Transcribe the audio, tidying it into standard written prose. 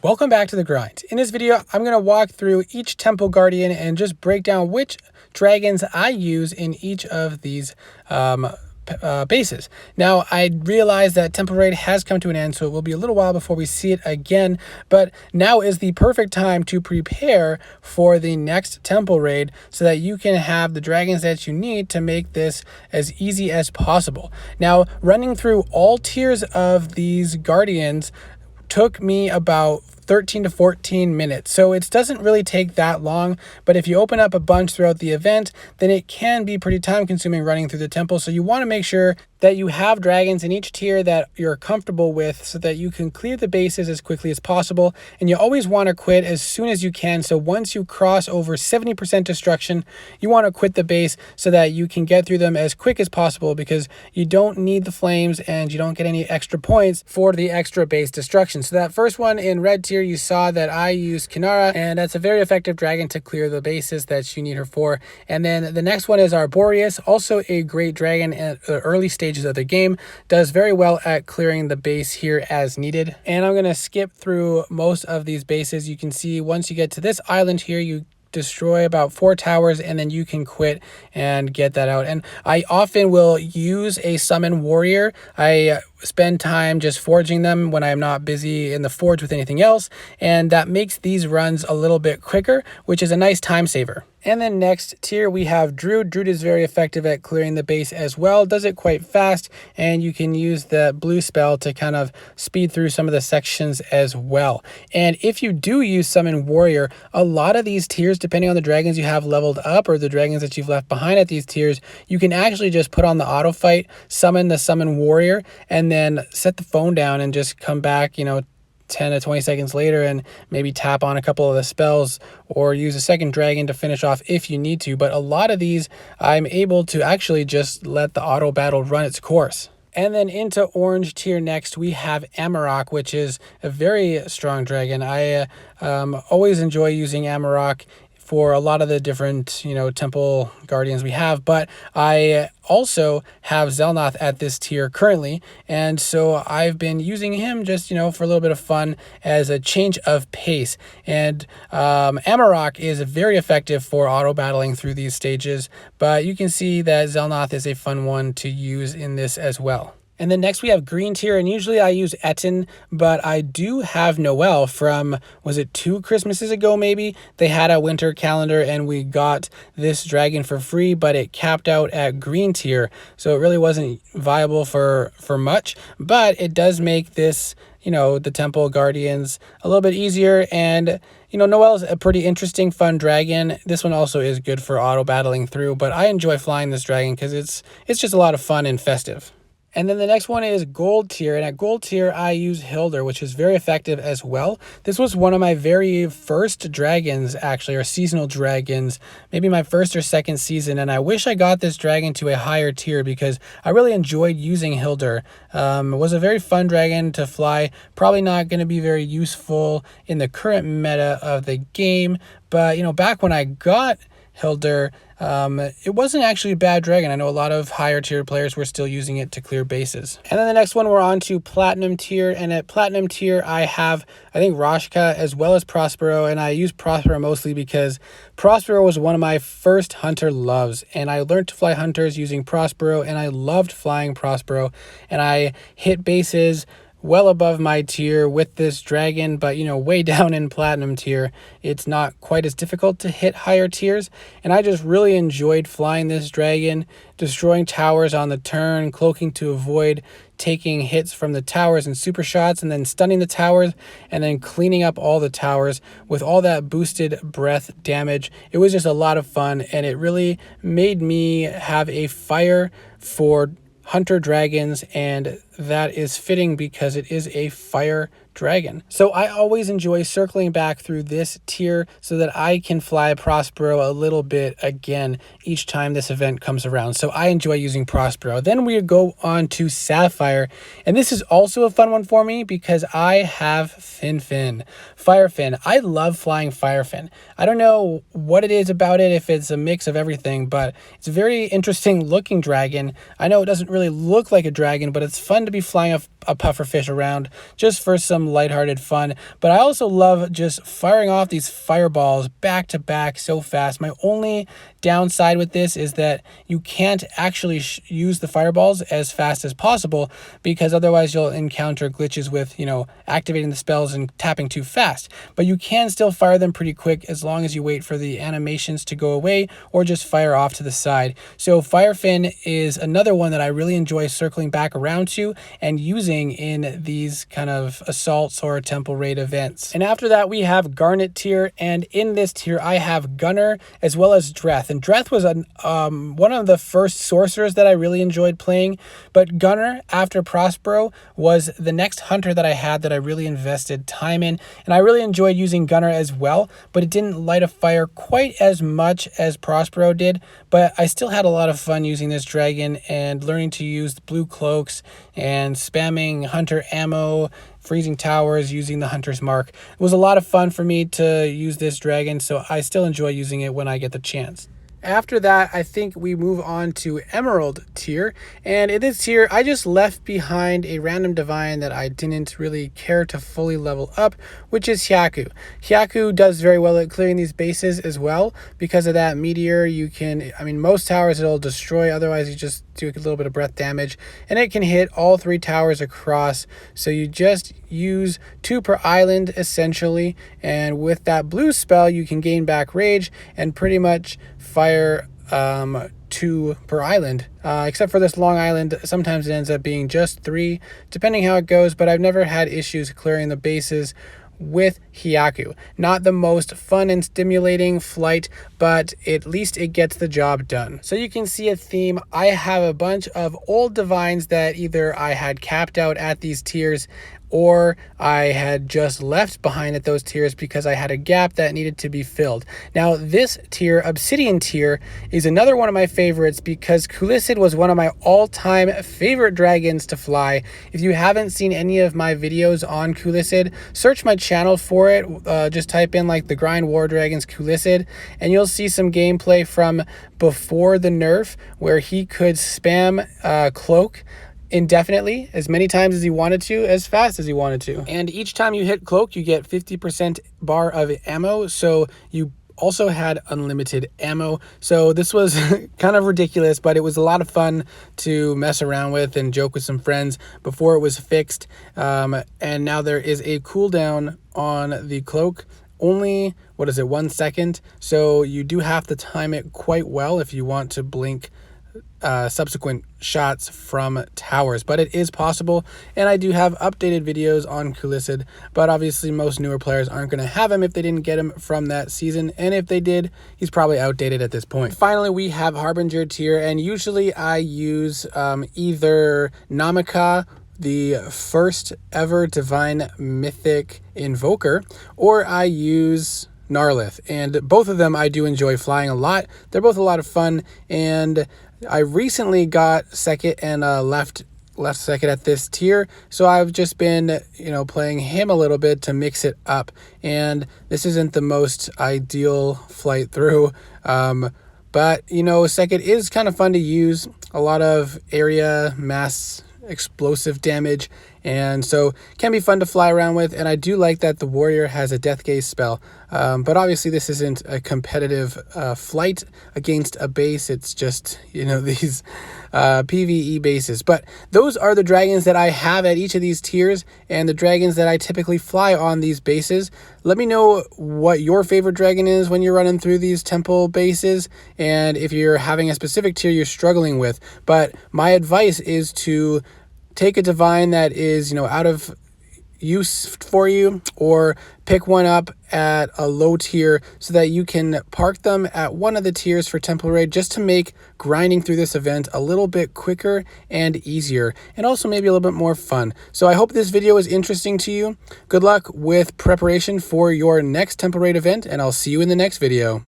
Welcome back to the grind. In this video, I'm going to walk through each Temple Guardian and just break down which dragons I use in each of these bases. Now, I realize that Temple Raid has come to an end, so it will be a little while before we see it again, but now is the perfect time to prepare for the next Temple Raid so that you can have the dragons that you need to make this as easy as possible. Now, running through all tiers of these Guardians took me about 13 to 14 minutes. So it doesn't really take that long, but if you open up a bunch throughout the event, then it can be pretty time consuming running through the temple. So you want to make sure that you have dragons in each tier that you're comfortable with so that you can clear the bases as quickly as possible. And you always want to quit as soon as you can. So once you cross over 70% destruction, you want to quit the base so that you can get through them as quick as possible, because you don't need the flames and you don't get any extra points for the extra base destruction. So that first one in red tier, you saw that I used Kinara, and that's a very effective dragon to clear the bases that you need her for. And then the next one is Arborius, also a great dragon at the early stages of the game, does very well at clearing the base here as needed. And I'm going to skip through most of these bases. You can see once you get to this island here, you destroy about 4 towers and then you can quit and get that out. And I often will use a summon warrior. I spend time just forging them when I'm not busy in the forge with anything else, and that makes these runs a little bit quicker, which is a nice time saver. And then next tier we have Druid. Druid is very effective at clearing the base as well, does it quite fast, and you can use the blue spell to kind of speed through some of the sections as well. And if you do use Summon Warrior, a lot of these tiers, depending on the dragons you have leveled up or the dragons that you've left behind at these tiers, you can actually just put on the auto fight, summon the Summon Warrior, and then set the phone down and just come back, 10 to 20 seconds later and maybe tap on a couple of the spells or use a second dragon to finish off if you need to. But a lot of these, I'm able to actually just let the auto battle run its course. And then into orange tier next, we have Amarok, which is a very strong dragon. I always enjoy using Amarok for a lot of the different, temple guardians we have, but I also have Zelnoth at this tier currently, and so I've been using him just, for a little bit of fun as a change of pace. And Amarok is very effective for auto battling through these stages, but you can see that Zelnoth is a fun one to use in this as well. And then next we have green tier, and usually I use Etten, but I do have Noel from, was it 2 Christmases ago maybe? They had a winter calendar and we got this dragon for free, but it capped out at green tier, so it really wasn't viable for much, but it does make this, the Temple Guardians a little bit easier. And Noel's a pretty interesting, fun dragon. This one also is good for auto battling through, but I enjoy flying this dragon because it's just a lot of fun and festive. And then the next one is gold tier, and at gold tier I use Hildur, which is very effective as well. This was one of my very first dragons, actually, or seasonal dragons, maybe my first or second season, and I wish I got this dragon to a higher tier because I really enjoyed using Hildur. It was a very fun dragon to fly, probably not going to be very useful in the current meta of the game, but back when I got Hildur, it wasn't actually a bad dragon. I know a lot of higher tier players were still using it to clear bases. And then the next one, we're on to platinum tier, and at platinum tier I have, I think, Roshka as well as Prospero, and I use Prospero mostly because Prospero was one of my first hunter loves, and I learned to fly hunters using Prospero, and I loved flying Prospero, and I hit bases well above my tier with this dragon, but way down in platinum tier, it's not quite as difficult to hit higher tiers. And I just really enjoyed flying this dragon, destroying towers on the turn, cloaking to avoid taking hits from the towers and super shots, and then stunning the towers, and then cleaning up all the towers with all that boosted breath damage. It was just a lot of fun, and it really made me have a fire for hunter dragons, and that is fitting because it is a fire dragon. So I always enjoy circling back through this tier so that I can fly Prospero a little bit again each time this event comes around. So I enjoy using Prospero. Then we go on to Sapphire, and this is also a fun one for me because I have Firefin. I love flying Firefin. I don't know what it is about it, if it's a mix of everything, but it's a very interesting looking dragon. I know it doesn't really look like a dragon, but it's fun fun to be flying a pufferfish around just for some lighthearted fun. But I also love just firing off these fireballs back to back so fast. My only downside with this is that you can't actually use the fireballs as fast as possible, because otherwise you'll encounter glitches with, activating the spells and tapping too fast. But you can still fire them pretty quick as long as you wait for the animations to go away or just fire off to the side. So Firefin is another one that I really enjoy circling back around to and using in these kind of assaults or temple raid events. And after that, we have Garnet Tier, and in this tier I have Gunner as well as Dreth. And Dreth was one of the first sorcerers that I really enjoyed playing, but Gunner after Prospero was the next hunter that I had that I really invested time in, and I really enjoyed using Gunner as well, but it didn't light a fire quite as much as Prospero did. But I still had a lot of fun using this dragon and learning to use the blue cloaks and spamming hunter ammo, freezing towers, using the hunter's mark. It was a lot of fun for me to use this dragon, so I still enjoy using it when I get the chance. After that, I think we move on to Emerald Tier, and in this tier I just left behind a random divine that I didn't really care to fully level up, which is Hyaku. Hyaku does very well at clearing these bases as well. Because of that meteor, you can, most towers it'll destroy, otherwise you just do a little bit of breath damage, and it can hit all 3 towers across. So you just use 2 per island essentially, and with that blue spell you can gain back rage and pretty much fire 2 per island, except for this long island. Sometimes it ends up being just 3 depending how it goes, but I've never had issues clearing the bases with Hyaku. Not the most fun and stimulating flight, but at least it gets the job done. So you can see a theme. I have a bunch of old divines that either I had capped out at these tiers or I had just left behind at those tiers because I had a gap that needed to be filled. Now this tier, Obsidian Tier, is another one of my favorites because Kulissid was one of my all-time favorite dragons to fly. If you haven't seen any of my videos on Kulissid, search my channel for it. Just type in like the Grind War Dragons Kulissid, and you'll see some gameplay from before the nerf where he could spam cloak indefinitely, as many times as he wanted to, as fast as he wanted to. And each time you hit cloak, you get 50% bar of ammo, so you also had unlimited ammo. So this was kind of ridiculous, but it was a lot of fun to mess around with and joke with some friends before it was fixed. And now there is a cooldown on the cloak, only 1 second, so you do have to time it quite well if you want to blink subsequent shots from towers, but it is possible. And I do have updated videos on Kulissid, but obviously most newer players aren't going to have him if they didn't get him from that season, and if they did, he's probably outdated at this point. Finally, we have Harbinger Tier, and usually I use either Namaka, the first ever divine mythic invoker, or I use Gnarlith, and both of them I do enjoy flying a lot. They're both a lot of fun, and I recently got second and left second at this tier, so I've just been playing him a little bit to mix it up. And this isn't the most ideal flight through, but second is kind of fun to use. A lot of area mass explosive damage, and so can be fun to fly around with. And I do like that the warrior has a death gaze spell, but obviously this isn't a competitive flight against a base. It's just these PvE bases. But those are the dragons that I have at each of these tiers, and the dragons that I typically fly on these bases. Let me know what your favorite dragon is when you're running through these temple bases, and if you're having a specific tier you're struggling with. But my advice is to take a divine that is out of use for you, or pick one up at a low tier so that you can park them at one of the tiers for temple raid, just to make grinding through this event a little bit quicker and easier, and also maybe a little bit more fun. So I hope this video is interesting to you. Good luck with preparation for your next temple raid event, and I'll see you in the next video.